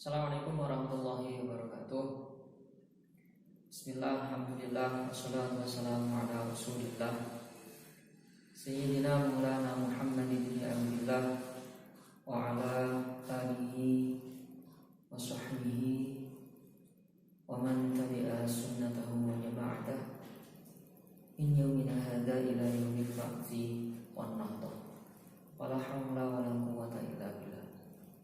Assalamualaikum warahmatullahi wabarakatuh. Bismillah, alhamdulillah, wassalatu wassalamu ala rasulillah Sayyidina Maulana Muhammadin bin Abdillah wa ala alihi wa sahbihi wa man tabi'a sunnatahu wa jama'atah min yawmina hadha ila yawmil ba'thi wan nahdah wala hawla wala quwwata illa billah.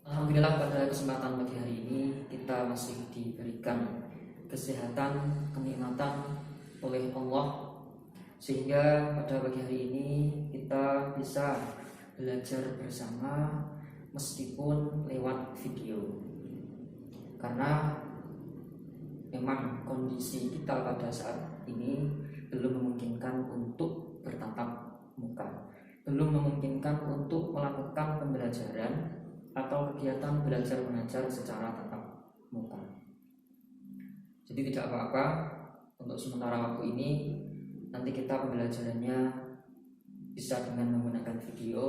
Alhamdulillah, pada kesempatan pagi hari ini kita masih diberikan kesehatan, kenikmatan oleh Allah, sehingga pada pagi hari ini kita bisa belajar bersama meskipun lewat video. Karena memang kondisi kita pada saat ini belum memungkinkan untuk bertatap muka, belum memungkinkan untuk melakukan pembelajaran atau kegiatan belajar mengajar secara tatap muka. Jadi tidak apa-apa untuk sementara waktu ini, nanti kita pembelajarannya bisa dengan menggunakan video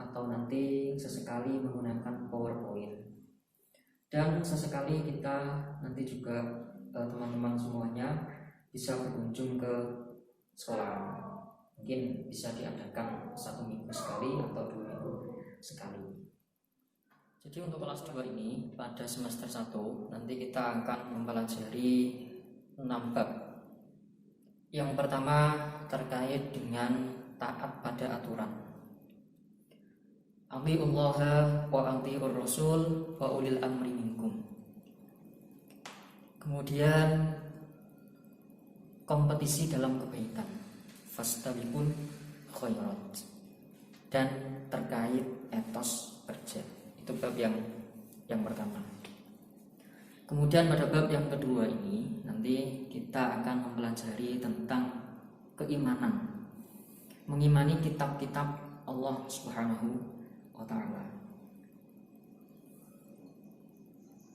atau nanti sesekali menggunakan PowerPoint. Dan sesekali kita nanti juga teman-teman semuanya bisa berkunjung ke sekolah. Mungkin bisa diadakan 1 minggu sekali atau 2 minggu sekali. Jadi untuk kelas 2 ini pada semester 1 nanti kita akan mempelajari 6 bab. Yang pertama terkait dengan taat pada aturan. Atiullaha wa atiur rasul wa ulil amri minkum. Kemudian kompetisi dalam kebaikan, fastabiqul khairat. Dan terkait etos kerja. Itu bab yang pertama. Kemudian pada bab yang kedua ini nanti kita akan mempelajari tentang keimanan, mengimani kitab-kitab Allah Subhanahu wa ta'ala.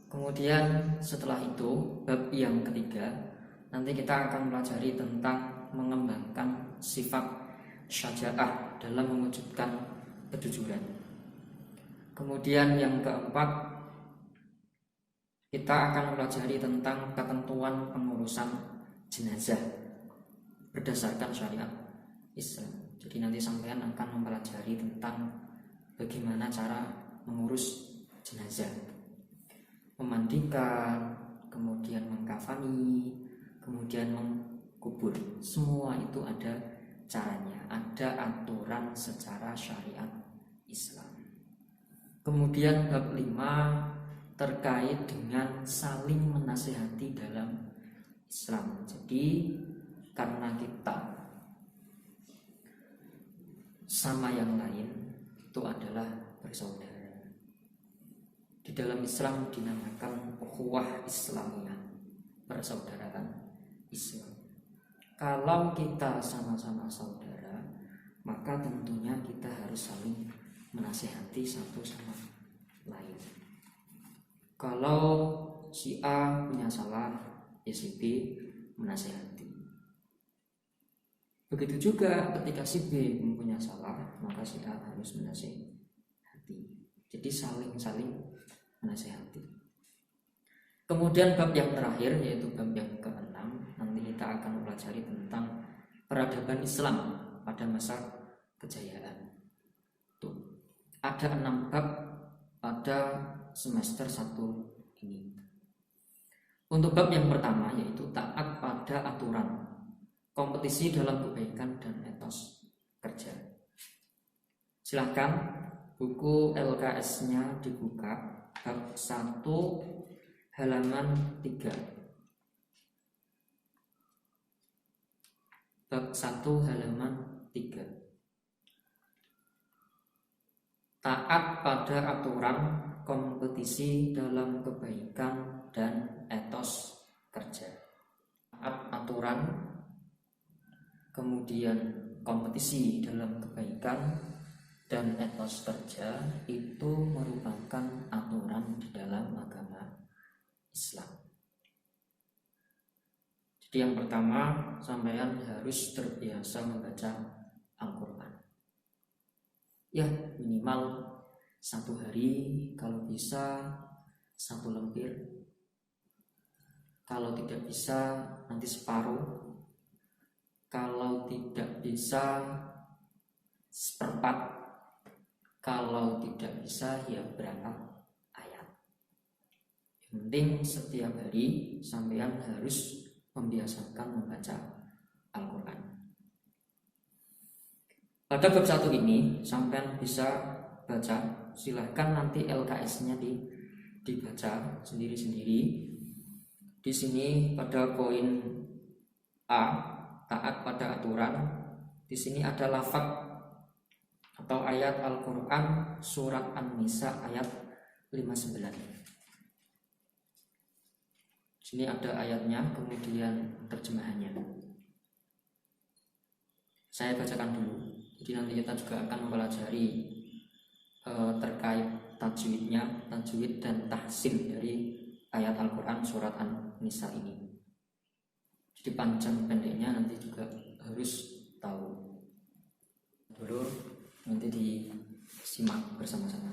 Kemudian setelah itu bab yang ketiga nanti kita akan mempelajari tentang mengembangkan sifat syaja'ah dalam mewujudkan kejujuran. Kemudian yang keempat, kita akan mempelajari tentang ketentuan pengurusan jenazah berdasarkan syariat Islam. Jadi nanti sampean akan mempelajari tentang bagaimana cara mengurus jenazah, memandikan, kemudian mengkafani, kemudian mengkubur. Semua itu ada caranya, ada aturan secara syariat Islam. Kemudian bab 5 terkait dengan saling menasihati dalam Islam. Jadi karena kita sama yang lain itu adalah bersaudara. Di dalam Islam dinamakan ukhuwah Islamiyah, persaudaraan Islam. Kalau kita sama-sama saudara, maka tentunya kita harus saling menasihati satu sama lain. Kalau si A punya salah, ya si B menasihati. Begitu juga ketika si B mempunyai salah, maka si A harus menasihati. Jadi saling menasihati. Kemudian bab yang terakhir yaitu bab yang ke-6, nanti kita akan mempelajari tentang peradaban Islam pada masa kejayaan. Tuh. Ada 6 bab pada semester 1 ini. Untuk bab yang pertama yaitu taat pada aturan, kompetisi dalam kebaikan dan etos kerja. Silahkan buku LKS-nya dibuka, bab 1 halaman 3. Bab 1 halaman 3. Taat pada aturan, kompetisi dalam kebaikan dan etos kerja. Taat aturan, kemudian kompetisi dalam kebaikan dan etos kerja itu merupakan aturan di dalam agama Islam. Jadi yang pertama, sampean harus terbiasa membaca Al-Quran. Ya minimal 1 hari, kalau bisa 1 lembar. Kalau tidak bisa nanti separuh. Kalau tidak bisa 1/4. Kalau tidak bisa ya berapa ayat. Yang penting setiap hari sampean harus membiasakan membaca Al-Quran. Pada bab 1 ini sampean bisa baca, silahkan nanti LKS-nya dibaca sendiri-sendiri. Di sini pada poin A, taat pada aturan. Di sini ada lafaz atau ayat Al-Quran surat An-Nisa ayat 59. Di sini ada ayatnya, kemudian terjemahannya. Saya bacakan dulu. Jadi nanti kita juga akan mempelajari terkait tajwid dan tahsin dari ayat Al-Quran surat An-Nisa ini. Jadi panjang pendeknya nanti juga harus tahu. Dulu nanti disimak bersama-sama.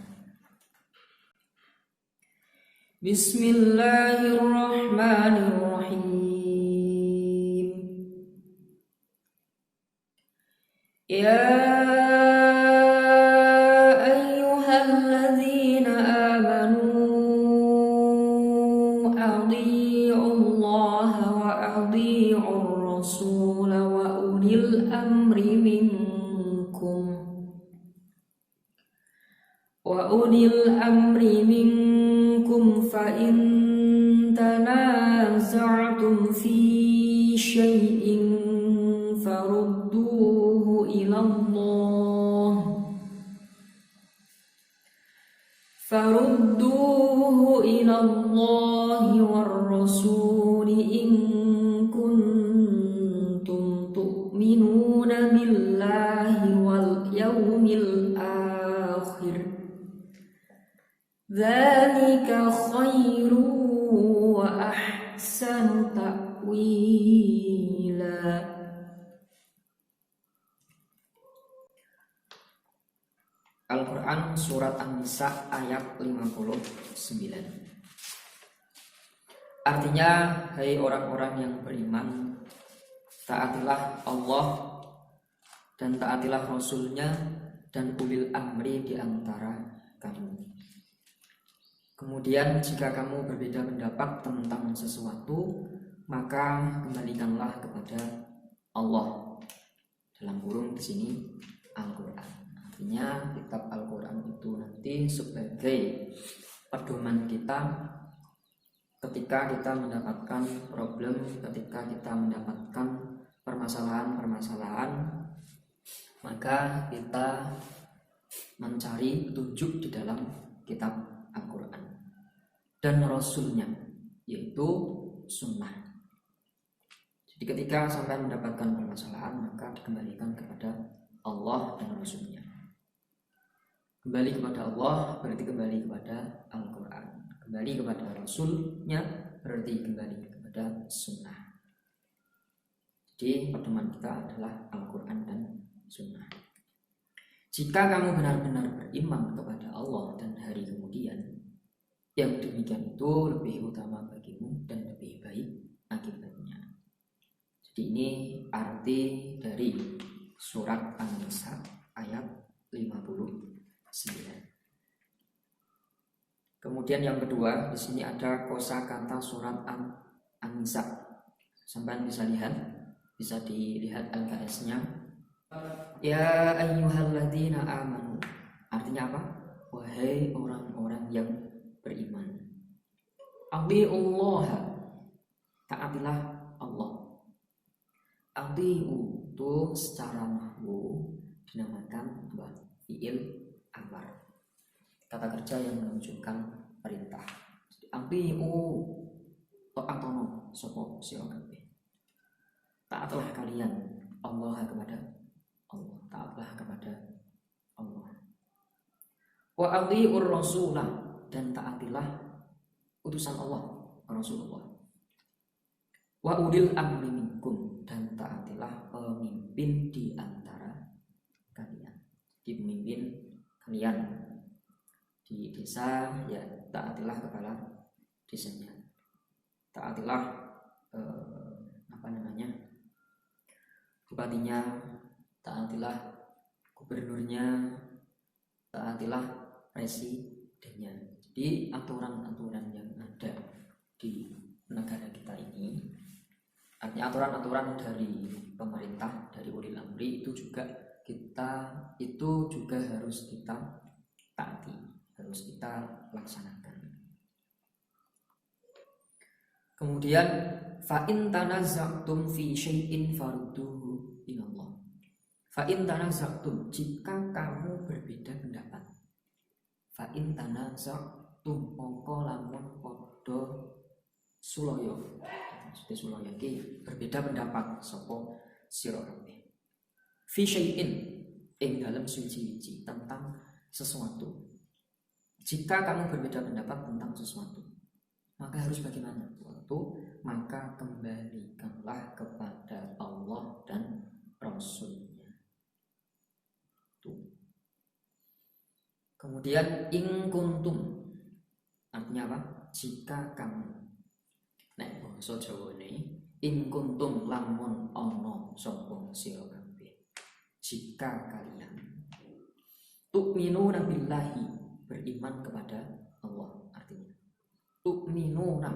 Bismillahirrahmanirrahim. Ya ayyuhalladzina amanu adhi'ullaha wa adhi'ur rasul wa ulil amri minkum fa in tanaza'tum fi syai'in farudduhu ila Allah war rasul in kuntum tu'minuna billahi wal yawmil akhir. Dzalika khairu wa ahsanu ta'wila. Al-Quran surat An-Nisa ayat 59. Artinya, hai orang-orang yang beriman, taatilah Allah dan taatilah Rasulnya dan ulil amri di antara kamu. Kemudian jika kamu berbeda pendapat tentang sesuatu, maka kembalikanlah kepada Allah. Dalam kurung di sini Al-Quran. Artinya kitab Al-Quran itu nanti sebagai pedoman kita ketika kita mendapatkan problem, ketika kita mendapatkan permasalahan-permasalahan, maka kita mencari petunjuk di dalam kitab Al-Quran dan Rasulnya, yaitu sunnah. Jadi ketika sampai mendapatkan permasalahan, maka dikembalikan kepada Allah dan Rasulnya. Kembali kepada Allah berarti kembali kepada Al-Quran. Kembali kepada Rasulnya berarti kembali kepada sunnah. Jadi pedoman kita adalah Al-Quran dan sunnah. Jika kamu benar-benar beriman kepada Allah dan hari kemudian, yang demikian itu lebih utama bagimu dan lebih baik akibatnya. Jadi ini arti dari surat An-Nisa ayat 59. Kemudian yang kedua, di sini ada kosakata surat An-Nisa. Sampai bisa dilihat LKS-nya. Ya ayyuhalladzina amanu. Artinya apa? Wahai orang-orang yang beriman. Adhi'ullah, taatilah Allah. Adhi'u itu secara nahwu dinamakan fi'il amar, kata kerja yang menunjukkan perintah. Adhi'u ta'atono sapa sira kabeh. Taatlah kalian Allah kepada Allah, taatlah kepada Allah. Wa adhi'ur rasulah, dan taatilah utusan Allah, Rasulullah. Wa ulil amri minkum, dan taatilah pemimpin di antara kalian. Di pemimpin kalian di desa, ya taatilah desainnya. Taatilah bupatinya, taatilah gubernurnya, taatilah presidennya. Jadi aturan-aturan yang ada di negara kita ini, artinya aturan-aturan dari pemerintah, dari ulil amri itu juga harus kita taati, harus kita laksanakan. Kemudian fa in tanaza'tum fi syai'in farudduhu ilallah. Fa in tanaza'tum, jika kamu berbeda pendapat. Fa in tanaza'tum, mongko lamun padha sulaya. Maksudnya sulaya iki berbeda pendapat sapa sira kabeh. Fi syai'in, ing dalam suci-suci tentang sesuatu. Jika kamu berbeda pendapat tentang sesuatu, maka harus bagaimana? Maka kembalikanlah kepada Allah dan Rasulnya. Kemudian in kuntum, artinya apa? Jika kamu, nek basa Jawane, in kuntum lamun ana sapa sira kabeh, jika kalian tu'minuna billahi, beriman kepada Allah. Artinya tu'minuna,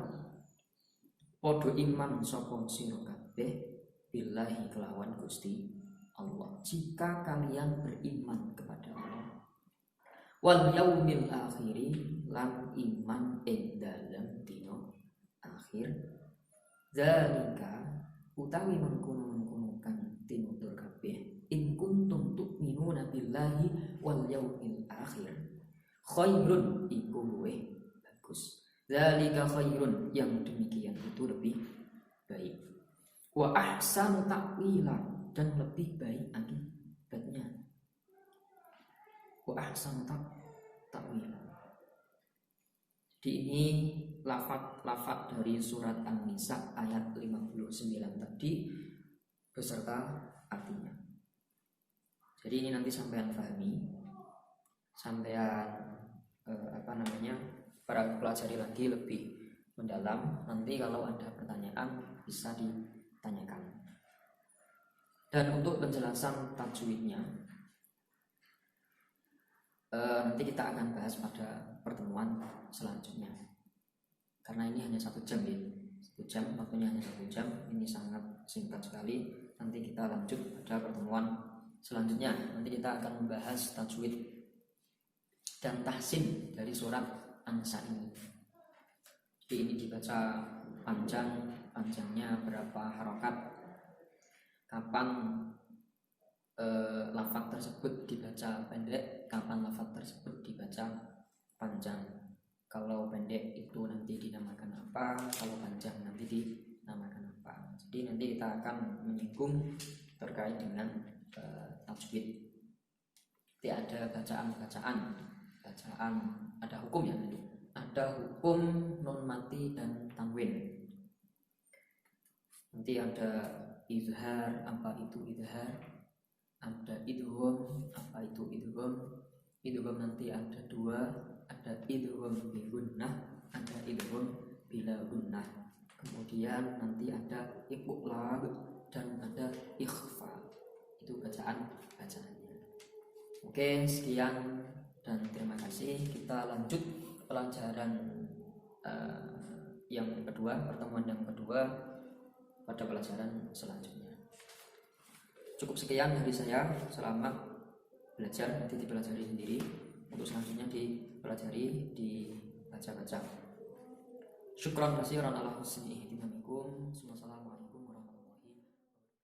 podo iman sapa sira kabeh billahi kelawan Gusti Allah. Jika kalian beriman kepada Allah, wal yaumil akhiri, lan iman ing dalem dina akhir, zalika utawi mengkono-mengkono kang tinutur kabeh, in kuntum tu'minuna billahi wal yaumil akhir, khairun iku luwih bagus. Zalika khairun, yang demikian itu lebih baik. Wa ahsanu ta'wila, dan lebih baik akibatnya. Wa ahsanu ta'wila. Jadi ini lafaz dari surat An-Nisa ayat 59 tadi beserta artinya. Jadi ini nanti sampean pahami, sampean pelajari lagi lebih mendalam. Nanti kalau ada pertanyaan bisa ditanyakan. Dan untuk penjelasan tajwidnya nanti kita akan bahas pada pertemuan selanjutnya. Karena ini hanya 1 jam ya, 1 jam, waktunya hanya 1 jam. Ini sangat singkat sekali. Nanti kita lanjut pada pertemuan selanjutnya. Nanti kita akan membahas tajwid dan tahsin dari surat An-Nisa ini. Jadi ini dibaca panjangnya berapa harokat, kapan lafaz tersebut dibaca pendek, kapan lafaz tersebut dibaca panjang. Kalau pendek itu nanti dinamakan apa, kalau panjang nanti dinamakan apa. Jadi nanti kita akan menyinggung terkait dengan tajwid. Jadi ada bacaan, ada hukum ya, ada hukum nun mati dan tanwin. Nanti ada izhar, apa itu izhar, ada idgham, apa itu idgham. Idgham nanti ada 2, ada idgham bi gunnah, ada idgham bila gunnah. Kemudian nanti ada iqlab dan ada ikhfa. Itu bacaannya. Oke, sekian dan terima kasih. Kita lanjut pelajaran yang kedua, pertemuan yang kedua pada pelajaran selanjutnya. Cukup sekian dari saya. Selamat belajar, nanti dipelajari sendiri. Untuk selanjutnya dipelajari, dibaca-baca. Syukran kasiran ala husni ihtimamikum. Assalamualaikum.